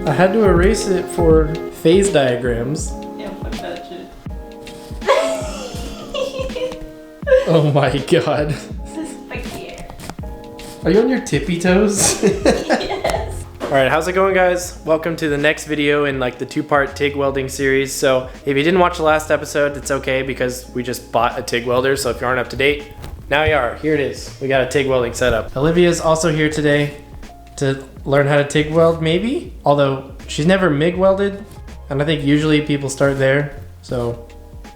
I had to erase it for phase diagrams. Yeah, fuck that shit. Oh my god. This is spaghetti. Are you on your tippy toes? Yes. Alright, how's it going, guys? Welcome to the next video in like the two-part TIG welding series. So if you didn't watch the last episode, it's okay because we just bought a TIG welder. So if you aren't up to date, now you are. Here it is. We got a TIG welding setup. Olivia's also here today to learn how to TIG weld, maybe? Although she's never MIG welded, and I think usually people start there. So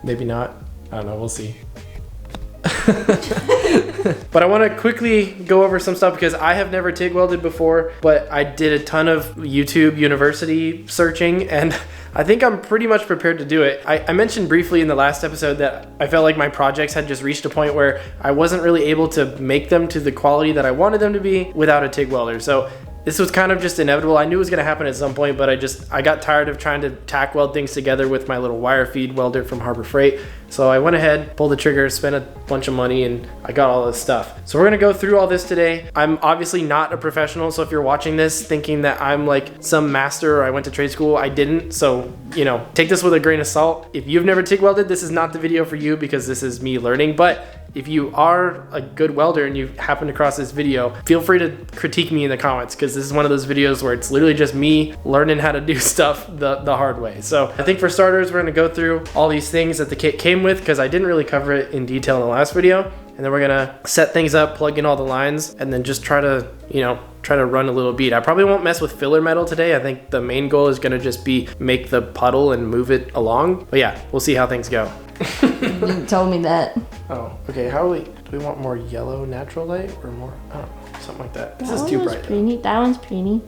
maybe not. I don't know, we'll see. But I want to quickly go over some stuff because I have never TIG welded before, but I did a ton of YouTube University searching and I think I'm pretty much prepared to do it. I mentioned briefly in the last episode that I felt like my projects had just reached a point where I wasn't really able to make them to the quality that I wanted them to be without a TIG welder. So this was kind of just inevitable. I knew it was gonna happen at some point, but I got tired of trying to tack weld things together with my little wire feed welder from Harbor Freight. So I went ahead, pulled the trigger, spent a bunch of money, and I got all this stuff. So we're gonna go through all this today. I'm obviously not a professional, so if you're watching this thinking that I'm like some master or I went to trade school, I didn't. So, you know, take this with a grain of salt. If you've never TIG welded, this is not the video for you because this is me learning. But if you are a good welder and you happen across this video, feel free to critique me in the comments because this is one of those videos where it's literally just me learning how to do stuff the hard way. So I think for starters, we're gonna go through all these things that the kit came with because I didn't really cover it in detail in the last video. And then we're gonna set things up, plug in all the lines, and then just try to, you know, run a little bead. I probably won't mess with filler metal today. I think the main goal is gonna just be make the puddle and move it along. But yeah, we'll see how things go. You told me that. Oh, okay. Do we want more yellow natural light or more? I don't know, something like that. This is too bright. That one's pretty.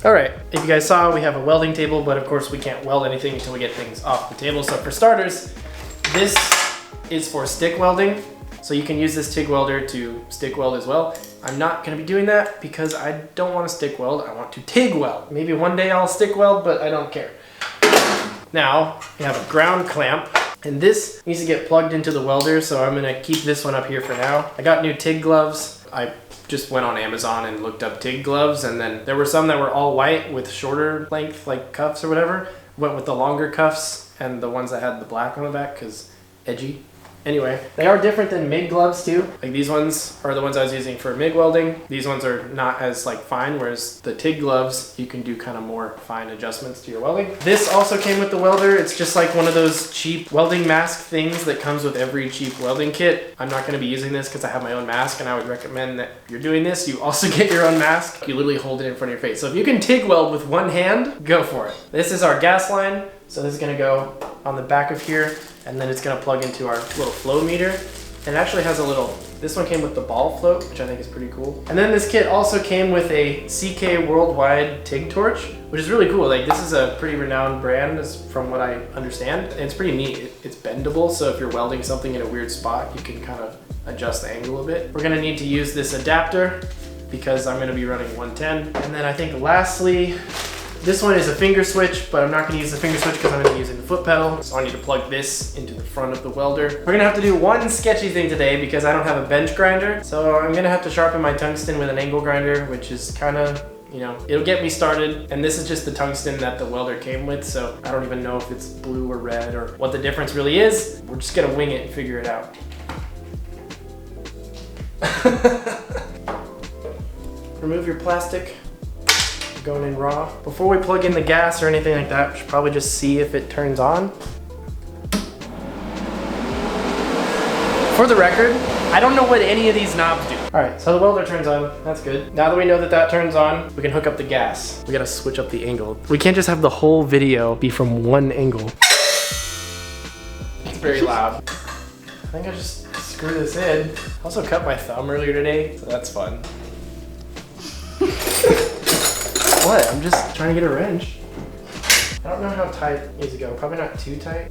All right, if you guys saw, we have a welding table, but of course we can't weld anything until we get things off the table. So for starters, this is for stick welding. So you can use this TIG welder to stick weld as well. I'm not gonna be doing that because I don't want to stick weld. I want to TIG weld. Maybe one day I'll stick weld, but I don't care. Now, we have a ground clamp, and this needs to get plugged into the welder, so I'm gonna keep this one up here for now. I got new TIG gloves. I just went on Amazon and looked up TIG gloves, and then there were some that were all white with shorter length, like cuffs or whatever. Went with the longer cuffs and the ones that had the black on the back, because edgy. Anyway, they are different than MIG gloves too. Like these ones are the ones I was using for MIG welding. These ones are not as like fine, whereas the TIG gloves, you can do kind of more fine adjustments to your welding. This also came with the welder. It's just like one of those cheap welding mask things that comes with every cheap welding kit. I'm not gonna be using this because I have my own mask, and I would recommend that if you're doing this, you also get your own mask. You literally hold it in front of your face. So if you can TIG weld with one hand, go for it. This is our gas line. So this is gonna go on the back of here, and then it's gonna plug into our little flow meter. And it actually has a little, this one came with the ball float, which I think is pretty cool. And then this kit also came with a CK Worldwide TIG torch, which is really cool. Like this is a pretty renowned brand from what I understand. And it's pretty neat. It's bendable, so if you're welding something in a weird spot, you can kind of adjust the angle a bit. We're gonna need to use this adapter because I'm gonna be running 110. And then I think lastly, this one is a finger switch, but I'm not gonna use the finger switch because I'm gonna be using the foot pedal. So I need to plug this into the front of the welder. We're gonna have to do one sketchy thing today because I don't have a bench grinder. So I'm gonna have to sharpen my tungsten with an angle grinder, which is kind of, you know, it'll get me started. And this is just the tungsten that the welder came with. So I don't even know if it's blue or red or what the difference really is. We're just gonna wing it and figure it out. Remove your plastic. Going in raw. Before we plug in the gas or anything like that, we should probably just see if it turns on. For the record, I don't know what any of these knobs do. All right, so the welder turns on, that's good. Now that we know that that turns on, we can hook up the gas. We gotta switch up the angle. We can't just have the whole video be from one angle. It's very loud. I think I just screw this in. I also cut my thumb earlier today, so that's fun. What? I'm just trying to get a wrench. I don't know how tight it needs to go. Probably not too tight.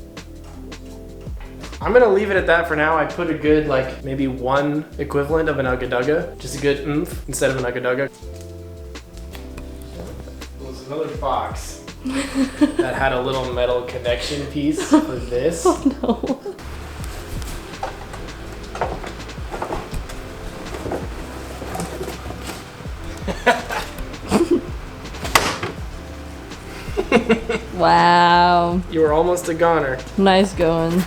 I'm gonna leave it at that for now. I put a good, like, maybe one equivalent of an ugga-dugga. Just a good oomph instead of an ugga-dugga. There was another box that had a little metal connection piece for this. Oh no. Wow. You were almost a goner. Nice going.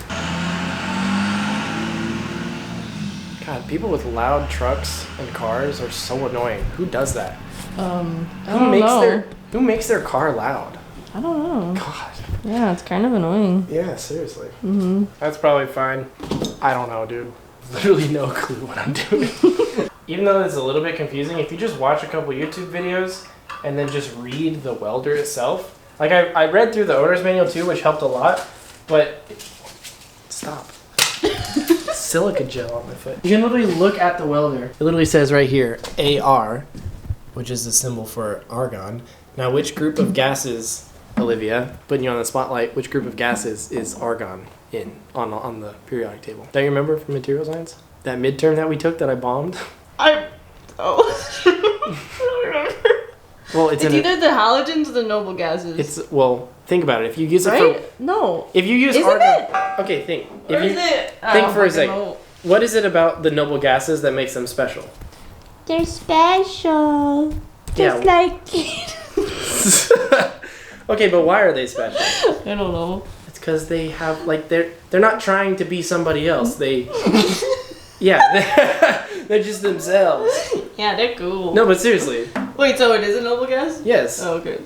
God, people with loud trucks and cars are so annoying. Who does that? I don't know. Who makes their car loud? I don't know. God. Yeah, it's kind of annoying. Yeah, seriously. Mm-hmm. That's probably fine. I don't know, dude. Literally no clue what I'm doing. Even though it's a little bit confusing, if you just watch a couple YouTube videos and then just read the welder itself. Like I read through the owner's manual too, which helped a lot, but stop. Silica gel on my foot. You can literally look at the welder. It literally says right here, AR, which is the symbol for argon. Now, which group of gases, Olivia, putting you on the spotlight, which group of gases is argon in on the periodic table? Do you remember from material science? That midterm that we took that I bombed? I don't remember. Well, it's either the halogens or the noble gases. Think about it. If you use it right? for... No. If you use Isn't argon... Okay, think. Or is it? Think for a fucking second. know. What is it about the noble gases that makes them special? They're special. Yeah. Just like Okay, but why are they special? I don't know. It's because they have, like, they're not trying to be somebody else. Yeah, they're just themselves. Yeah, they're cool. No, but seriously. Wait, so it is a noble gas? Yes. Oh, okay.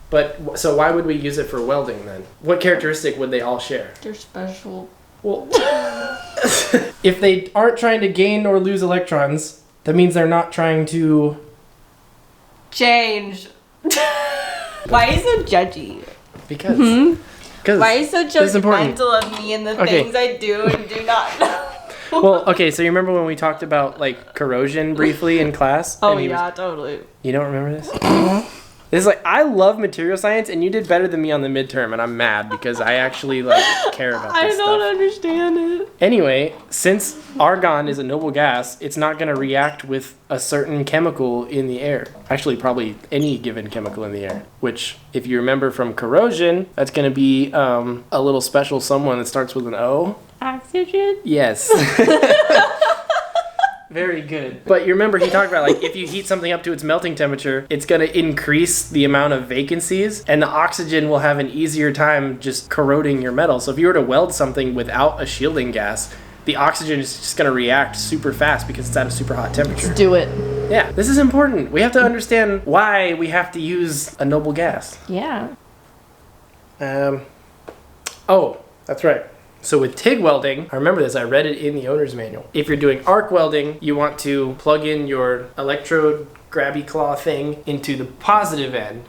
But, so why would we use it for welding then? What characteristic would they all share? They're special. Well, if they aren't trying to gain or lose electrons, that means they're not trying to... Change. Why are you so judgy? Because. Why are you so This is important. judgmental of me and the Okay. things I do and do not know? Well, okay, so you remember when we talked about, like, corrosion briefly in class? Oh, And he yeah, totally. You don't remember this? This is like, I love material science, and you did better than me on the midterm, and I'm mad because I actually, like, care about this I don't stuff. understand it. Anyway, since argon is a noble gas, it's not going to react with a certain chemical in the air. Actually, probably any given chemical in the air. Which, if you remember from corrosion, that's going to be a little special someone that starts with an O. oxygen. Yes. Very good. But you remember he talked about, like, if you heat something up to its melting temperature, it's going to increase the amount of vacancies, and the oxygen will have an easier time just corroding your metal. So if you were to weld something without a shielding gas, the oxygen is just going to react super fast because it's at a super hot temperature. Let's do it. Yeah, this is important. We have to understand why we have to use a noble gas. Yeah. Oh, that's right. So with TIG welding, I remember this, I read it in the owner's manual. If you're doing arc welding, you want to plug in your electrode grabby claw thing into the positive end,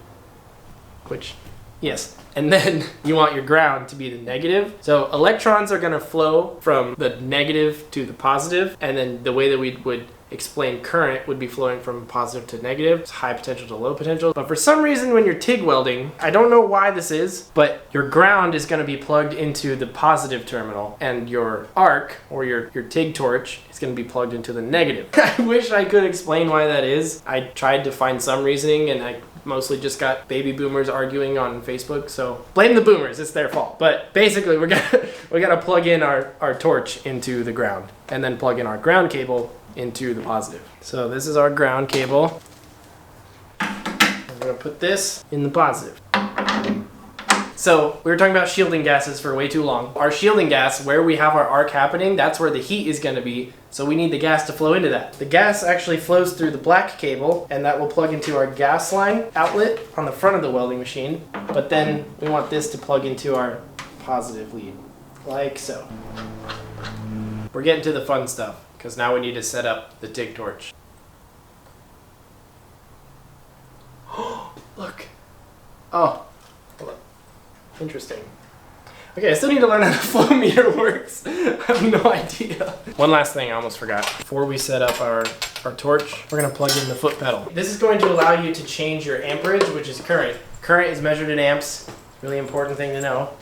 which, yes. And then you want your ground to be the negative. So electrons are gonna flow from the negative to the positive, and then the way that we would explain current would be flowing from positive to negative. It's high potential to low potential. But for some reason when you're TIG welding, I don't know why this is, but your ground is going to be plugged into the positive terminal, and your arc, or your TIG torch, is going to be plugged into the negative. I wish I could explain why that is. I tried to find some reasoning, and I mostly just got baby boomers arguing on Facebook, so blame the boomers, it's their fault. But basically we gotta plug in our torch into the ground, and then plug in our ground cable into the positive. So this is our ground cable. I'm gonna put this in the positive. So we were talking about shielding gases for way too long. Our shielding gas, where we have our arc happening, that's where the heat is gonna be. So we need the gas to flow into that. The gas actually flows through the black cable, and that will plug into our gas line outlet on the front of the welding machine. But then we want this to plug into our positive lead, like so. We're getting to the fun stuff, because now we need to set up the TIG torch. Look. Oh. Hold up. Interesting. Okay, I still need to learn how the flow meter works. I have no idea. One last thing I almost forgot. Before we set up our torch, we're gonna plug in the foot pedal. This is going to allow you to change your amperage, which is current. Current is measured in amps. Really important thing to know.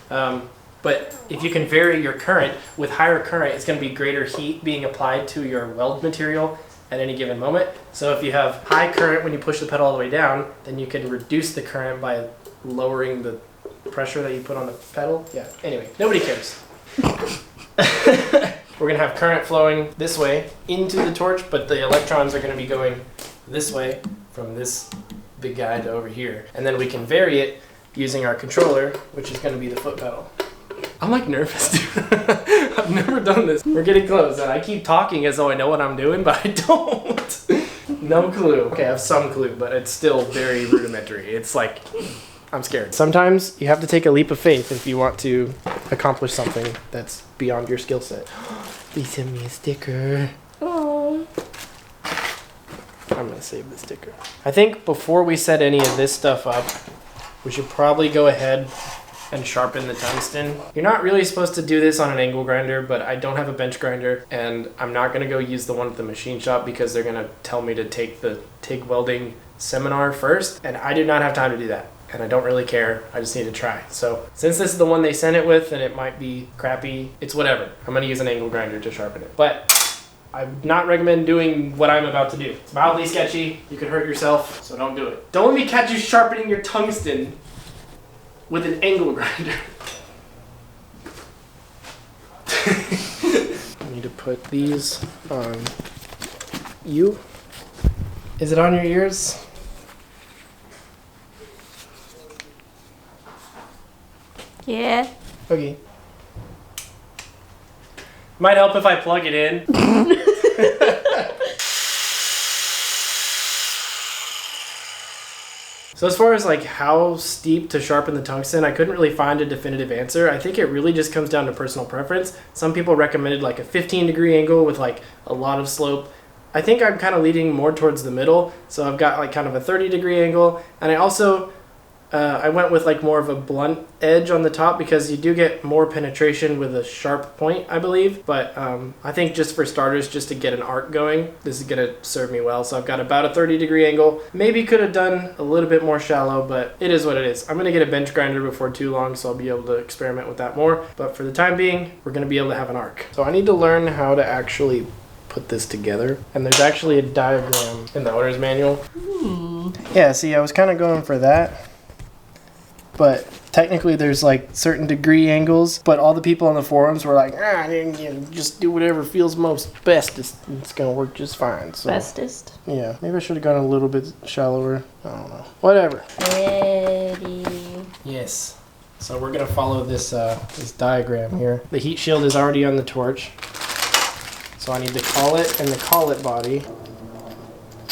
But if you can vary your current, with higher current, it's going to be greater heat being applied to your weld material at any given moment. So if you have high current when you push the pedal all the way down, then you can reduce the current by lowering the pressure that you put on the pedal. Yeah, anyway, nobody cares. We're going to have current flowing this way into the torch, but the electrons are going to be going this way from this big guy to over here. And then we can vary it using our controller, which is going to be the foot pedal. I'm like nervous, dude. I've never done this. We're getting close, and I keep talking as though I know what I'm doing, but I don't. No clue. Okay, I have some clue, but it's still very rudimentary. It's like, I'm scared. Sometimes you have to take a leap of faith if you want to accomplish something that's beyond your skill set. They sent me a sticker. Oh. I'm gonna save the sticker. I think before we set any of this stuff up, we should probably go ahead and sharpen the tungsten. You're not really supposed to do this on an angle grinder, but I don't have a bench grinder, and I'm not gonna go use the one at the machine shop because they're gonna tell me to take the TIG welding seminar first, and I do not have time to do that. And I don't really care, I just need to try. So since this is the one they sent it with and it might be crappy, it's whatever. I'm gonna use an angle grinder to sharpen it. But I would not recommend doing what I'm about to do. It's mildly sketchy, you could hurt yourself, so don't do it. Don't let me catch you sharpening your tungsten with an angle grinder. I need to put these on you. Is it on your ears? Yeah. Okay. Might help if I plug it in. So as far as like how steep to sharpen the tungsten, I couldn't really find a definitive answer. I think it really just comes down to personal preference. Some people recommended like a 15-degree angle with like a lot of slope. I think I'm kind of leaning more towards the middle. So I've got like kind of a 30-degree angle. And I also, I went with like more of a blunt edge on the top because you do get more penetration with a sharp point, I believe. But I think just for starters, just to get an arc going, this is gonna serve me well. So I've got about a 30-degree angle. Maybe could have done a little bit more shallow, but it is what it is. I'm gonna get a bench grinder before too long, so I'll be able to experiment with that more. But for the time being, we're gonna be able to have an arc. So I need to learn how to actually put this together. And there's actually a diagram in the owner's manual. Yeah, see, I was kind of going for that. But technically there's like certain degree angles, but all the people on the forums were like, just do whatever feels most best. It's gonna work just fine. So, Bestest. yeah, maybe I should have gone a little bit shallower. I don't know. Whatever. Ready. Yes. So we're gonna follow this this diagram here. The heat shield is already on the torch. So I need the collet and the collet body.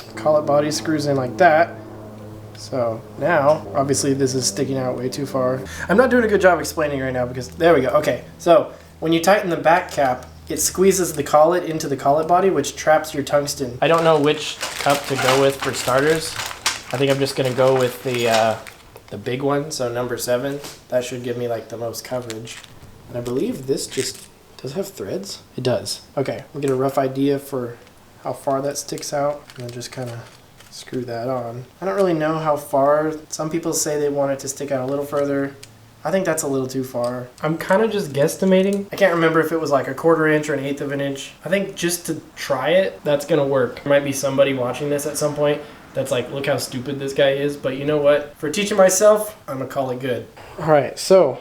The collet body screws in like that. So now, obviously this is sticking out way too far. I'm not doing a good job explaining right now because, there we go. Okay, so when you tighten the back cap, it squeezes the collet into the collet body, which traps your tungsten. I don't know which cup to go with for starters. I think I'm just gonna go with the big one, so number 7. That should give me like the most coverage. And I believe this just, does it have threads? It does. Okay, we'll get a rough idea for how far that sticks out, and then just kind of screw that on. I don't really know how far. Some people say they want it to stick out a little further. I think that's a little too far. I'm kind of just guesstimating. I can't remember if it was like a 1/4 inch or 1/8 of an inch. I think just to try it, that's gonna work. There might be somebody watching this at some point that's like, look how stupid this guy is. But you know what? For teaching myself, I'm gonna call it good. All right, so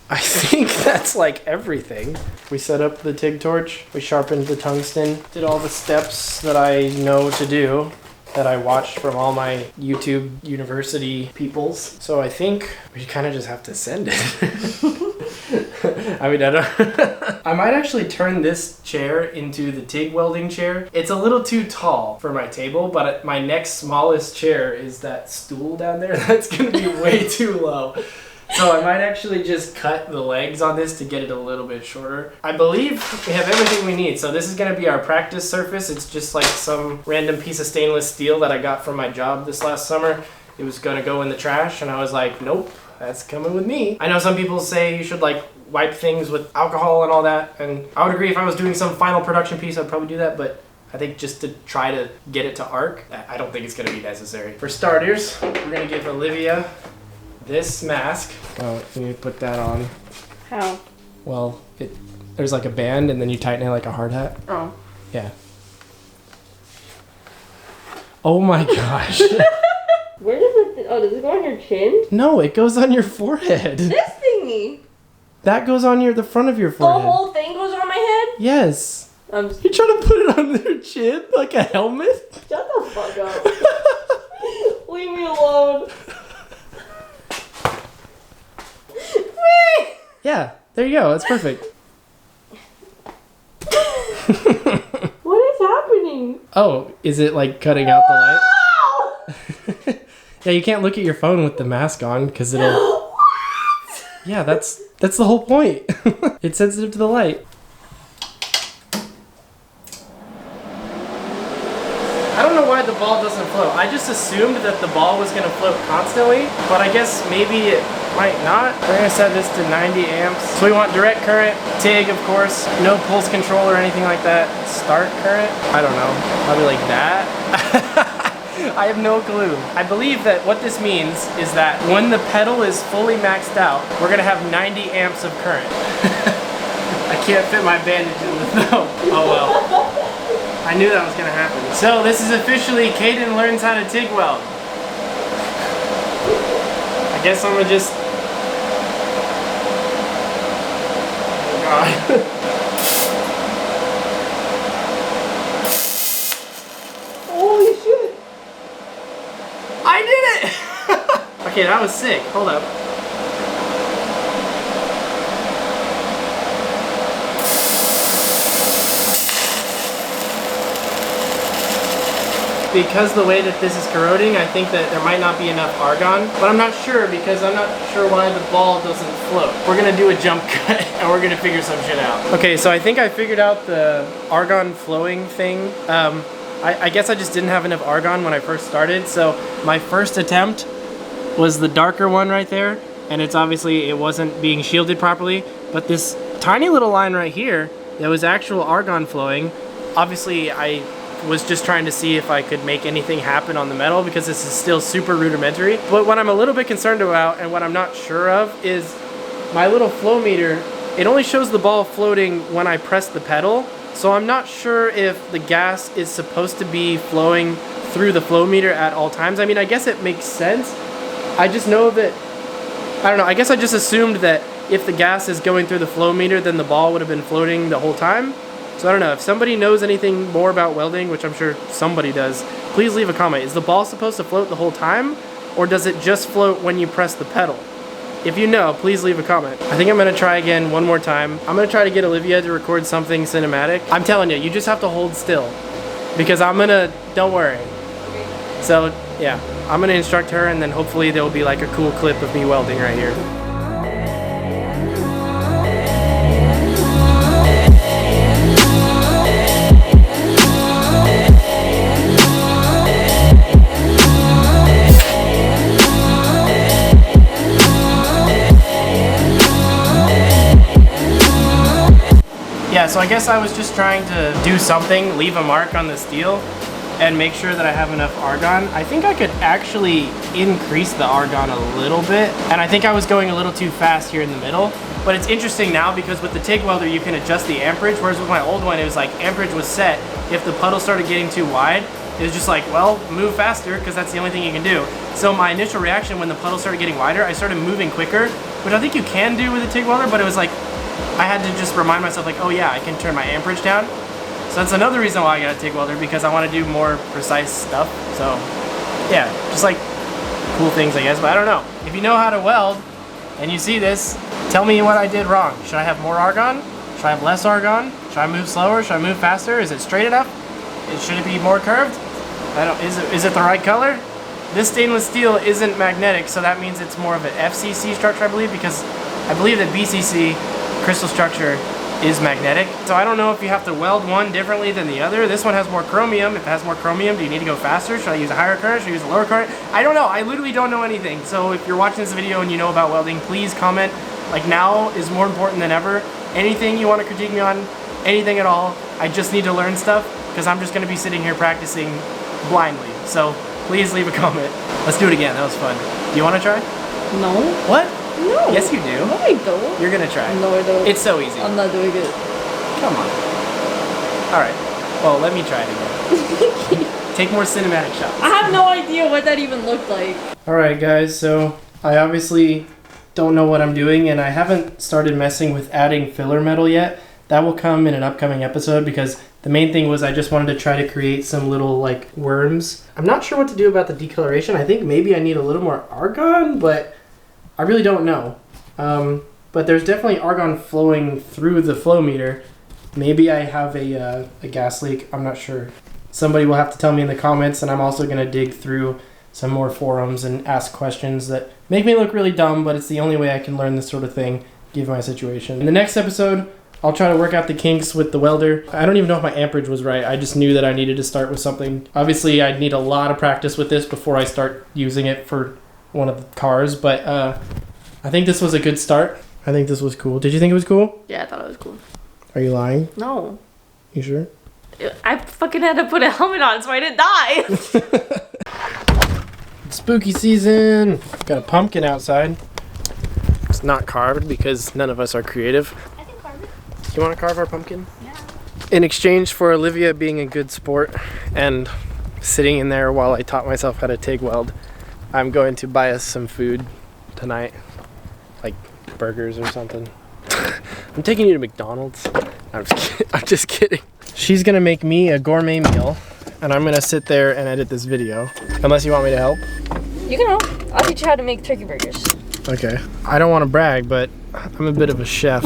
I think that's like everything. We set up the TIG torch, we sharpened the tungsten, did all the steps that I know to do, that I watched from all my YouTube university peoples. So I think we kind of just have to send it. I mean, I don't I might actually turn this chair into the TIG welding chair. It's a little too tall for my table, but my next smallest chair is that stool down there. That's gonna be way too low. So I might actually just cut the legs on this to get it a little bit shorter. I believe we have everything we need. So this is gonna be our practice surface. It's just like some random piece of stainless steel that I got from my job this last summer. It was gonna go in the trash and I was like, nope, that's coming with me. I know some people say you should like wipe things with alcohol and all that. And I would agree if I was doing some final production piece, I'd probably do that. But I think just to try to get it to arc, I don't think it's gonna be necessary. For starters, we're gonna give Olivia this mask. Oh, you need to put that on. How? Well, there's like a band and then you tighten it like a hard hat. Oh. Yeah. Oh my gosh. Where does it, does it go on your chin? No, it goes on your forehead. This thingy. That goes on the front of your The forehead. whole thing goes on my head? Yes. I'm just... You're trying to put it on their chin like a helmet? Shut the fuck up. Leave me alone. There you go. That's perfect. What is happening? Oh, is it like cutting out the light? Yeah, you can't look at your phone with the mask on because it'll... What? Yeah, that's the whole point. It's sensitive to the light. I don't know why the ball doesn't float. I just assumed that the ball was going to float constantly, but I guess maybe it might not. We're going to set this to 90 amps. So we want direct current, TIG of course, no pulse control or anything like that. Start current? I don't know. Probably like that. I have no clue. I believe that what this means is that when the pedal is fully maxed out, we're going to have 90 amps of current. I can't fit my bandage in the thumb. Oh well. I knew that was going to happen. So this is officially Kaidan learns how to TIG weld. I guess I'm going to just... Oh God. Holy shit! I did it! Okay, that was sick. Hold up. Because the way that this is corroding, I think that there might not be enough argon, but I'm not sure because I'm not sure why the ball doesn't float. We're gonna do a jump cut and we're gonna figure some shit out. Okay, so I think I figured out the argon flowing thing. I guess I just didn't have enough argon when I first started, so my first attempt was the darker one right there, and it's obviously, it wasn't being shielded properly, but this tiny little line right here, there was actual argon flowing. Obviously, I was just trying to see if I could make anything happen on the metal because this is still super rudimentary. But what I'm a little bit concerned about and what I'm not sure of is my little flow meter, it only shows the ball floating when I press the pedal. So I'm not sure if the gas is supposed to be flowing through the flow meter at all times. I mean, I guess it makes sense. I just know that, I don't know, I guess I just assumed that if the gas is going through the flow meter, then the ball would have been floating the whole time. So I don't know, if somebody knows anything more about welding, which I'm sure somebody does, please leave a comment. Is the ball supposed to float the whole time, or does it just float when you press the pedal? If you know, please leave a comment. I think I'm gonna try again one more time. I'm gonna try to get Olivia to record something cinematic. I'm telling you, you just have to hold still, because don't worry. So yeah, I'm gonna instruct her, and then hopefully there will be like a cool clip of me welding right here. Yeah, so I guess I was just trying to do something, leave a mark on the steel, and make sure that I have enough argon. I think I could actually increase the argon a little bit, and I think I was going a little too fast here in the middle. But it's interesting now because with the TIG welder you can adjust the amperage, whereas with my old one it was like amperage was set. If the puddle started getting too wide, it was just like, well, move faster because that's the only thing you can do. So my initial reaction when the puddle started getting wider, I started moving quicker, which I think you can do with a TIG welder, but it was like, I had to just remind myself like, oh yeah, I can turn my amperage down. So that's another reason why I got a TIG welder, because I want to do more precise stuff. So yeah, just like cool things I guess, but I don't know. If you know how to weld and you see this, tell me what I did wrong. Should I have more argon? Should I have less argon? Should I move slower? Should I move faster? Is it straight enough? Should it be more curved? Is it the right color? This stainless steel isn't magnetic, so that means it's more of an FCC structure, I believe, because I believe that BCC crystal structure is magnetic. So I don't know if you have to weld one differently than the other. This one has more chromium. If it has more chromium, do you need to go faster? Should I use a higher current? Should I use a lower current? I don't know. I literally don't know anything. So if you're watching this video and you know about welding, please comment. Like, now is more important than ever. Anything you want to critique me on, anything at all, I just need to learn stuff because I'm just going to be sitting here practicing blindly. So please leave a comment. Let's do it again. That was fun. Do you want to try? No. What? No. Yes, you do. No, I don't. You're gonna try. No, I don't. It's so easy. I'm not doing it. Come on. Alright. Well, let me try it again. Take more cinematic shots. I have no idea what that even looked like. Alright, guys. So, I obviously don't know what I'm doing, and I haven't started messing with adding filler metal yet. That will come in an upcoming episode, because the main thing was I just wanted to try to create some little, like, worms. I'm not sure what to do about the decoloration. I think maybe I need a little more argon, but I really don't know. but there's definitely argon flowing through the flow meter. Maybe I have a gas leak. I'm not sure. Somebody will have to tell me in the comments, and I'm also going to dig through some more forums and ask questions that make me look really dumb, but it's the only way I can learn this sort of thing, given my situation. In the next episode, I'll try to work out the kinks with the welder. I don't even know if my amperage was right. I just knew that I needed to start with something. Obviously, I'd need a lot of practice with this before I start using it for one of the cars, but I think this was a good start. I think this was cool. Did you think it was cool? Yeah, I thought it was cool. Are you lying? No. You sure? I fucking had to put a helmet on so I didn't die. Spooky season. Got a pumpkin outside. It's not carved because none of us are creative. I can carve it. You want to carve our pumpkin? Yeah. In exchange for Olivia being a good sport and sitting in there while I taught myself how to TIG weld, I'm going to buy us some food tonight. Like burgers or something. I'm taking you to McDonald's. I'm just kidding. She's gonna make me a gourmet meal, and I'm gonna sit there and edit this video. Unless you want me to help. You can help. I'll teach you how to make turkey burgers. Okay. I don't want to brag, but I'm a bit of a chef.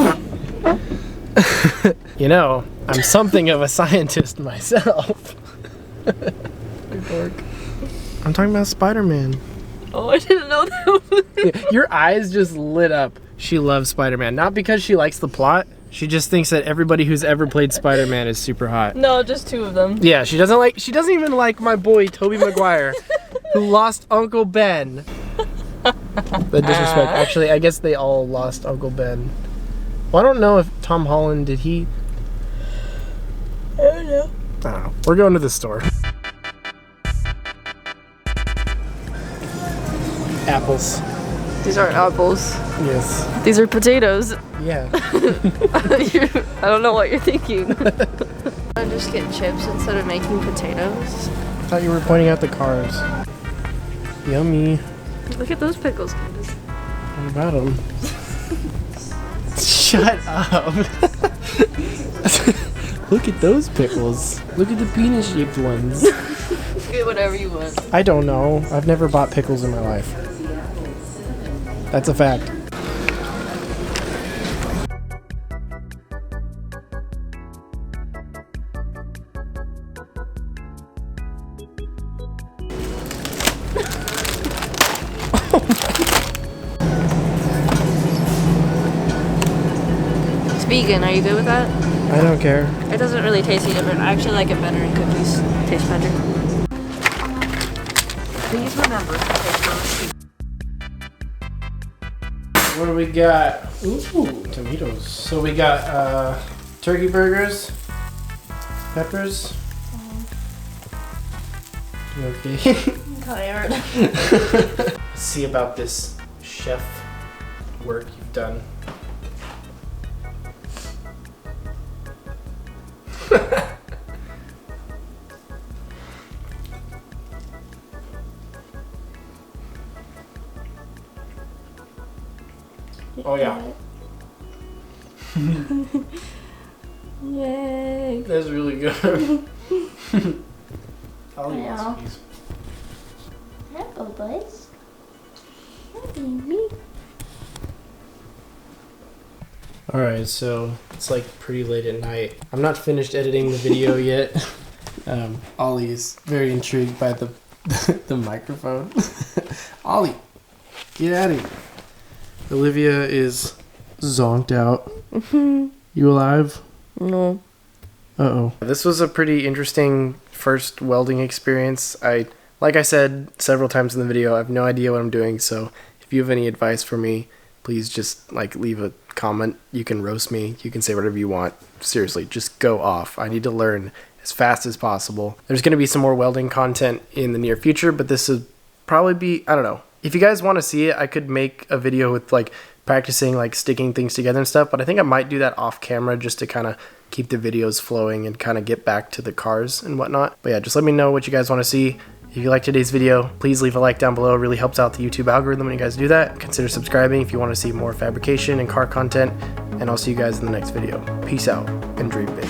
You know, I'm something of a scientist myself. I'm talking about Spider-Man. Oh, I didn't know that. Your eyes just lit up. She loves Spider-Man. Not because she likes the plot. She just thinks that everybody who's ever played Spider-Man is super hot. No, just 2 of them. Yeah, she doesn't even like my boy, Tobey Maguire, who lost Uncle Ben. The disrespect. Actually, I guess they all lost Uncle Ben. Well, I don't know if Tom Holland, did he? I don't know. I don't know. We're going to the store. Apples. These aren't apples. Yes. These are potatoes. Yeah. I don't know what you're thinking. I just get chips instead of making potatoes. I thought you were pointing out the cars. Yummy. Look at those pickles, Candace. What about them? Shut up. Look at those pickles. Look at the penis-shaped ones. Get whatever you want. I don't know. I've never bought pickles in my life. That's a fact. It's vegan. Are you good with that? I don't care. It doesn't really taste any different. I actually like it better in cookies. Tastes better. Please remember to take your receipt. What do we got? Ooh, tomatoes. So we got turkey burgers, peppers. You okay? I'm tired. Let's see about this chef work you've done. Oh yeah. Yay. That's really good. I'll eat Yeah. this piece. Hello, boys. Me. Alright, so it's like pretty late at night. I'm not finished editing the video yet. Ollie's very intrigued by the the microphone. Ollie, get out of here. Olivia is zonked out. You alive? No. Uh-oh. This was a pretty interesting first welding experience. Like I said several times in the video, I have no idea what I'm doing, so if you have any advice for me, please just leave a comment. You can roast me. You can say whatever you want. Seriously, just go off. I need to learn as fast as possible. There's going to be some more welding content in the near future, but this would probably be, I don't know. If you guys want to see it, I could make a video with practicing sticking things together and stuff, but I think I might do that off camera just to kind of keep the videos flowing and kind of get back to the cars and whatnot. But yeah, just let me know what you guys want to see. If you like today's video, please leave a like down below. It really helps out the YouTube algorithm when you guys do that. Consider subscribing if you want to see more fabrication and car content, and I'll see you guys in the next video. Peace out and dream big.